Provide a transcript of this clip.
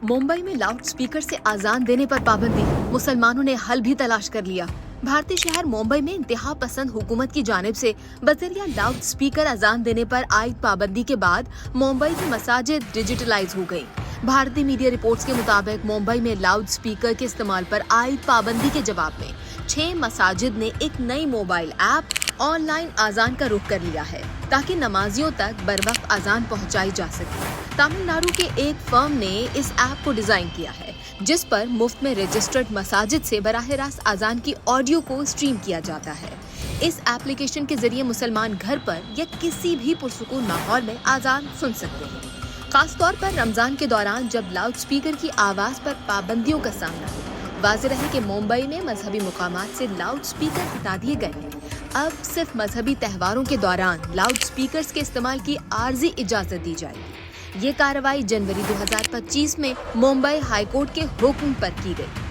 मुंबई में loud speaker से अजान देने पर पाबंदी, मुसलमानों ने हल भी तलाश कर लिया। भारतीय शहर मुंबई में इंतहा पसंद हुकूमत की जानिब से बजरिया लाउड स्पीकर अजान देने पर आयद पाबंदी के बाद मुंबई की मसाजिद डिजिटलाइज हो गई। भारतीय मीडिया रिपोर्ट्स के मुताबिक मुंबई में लाउड स्पीकर के इस्तेमाल पर आयद पाबंदी के जवाब में 6 मसाजिद ने एक नई मोबाइल ऐप ऑनलाइन अजान का रुख कर लिया है ताकि नमाजियों तक बरवक्त अजान पहुंचाई जा सके। तमिलनाडु के एक फर्म ने इस ऐप को डिजाइन किया है जिस पर मुफ्त में रजिस्टर्ड मसाजिद से बराह रास्त अजान की ऑडियो को स्ट्रीम किया जाता है। इस एप्लीकेशन के जरिए मुसलमान घर पर या किसी भी पुरसुकून माहौल में अजान सुन सकते हैं। खास तौर पर रमजान के दौरान जब लाउड स्पीकर की आवाज पर पाबंदियों का सामना हो। वाज़ेह रहे कि मुंबई में मजहबी मुकामात से लाउड स्पीकर हटा दिए गए हैं। अब सिर्फ मजहबी त्योहारों के दौरान लाउड स्पीकर्स के इस्तेमाल की आर्जी इजाजत दी जाएगी। ये कार्रवाई जनवरी 2025 में मुंबई हाईकोर्ट के हुक्म पर की गई।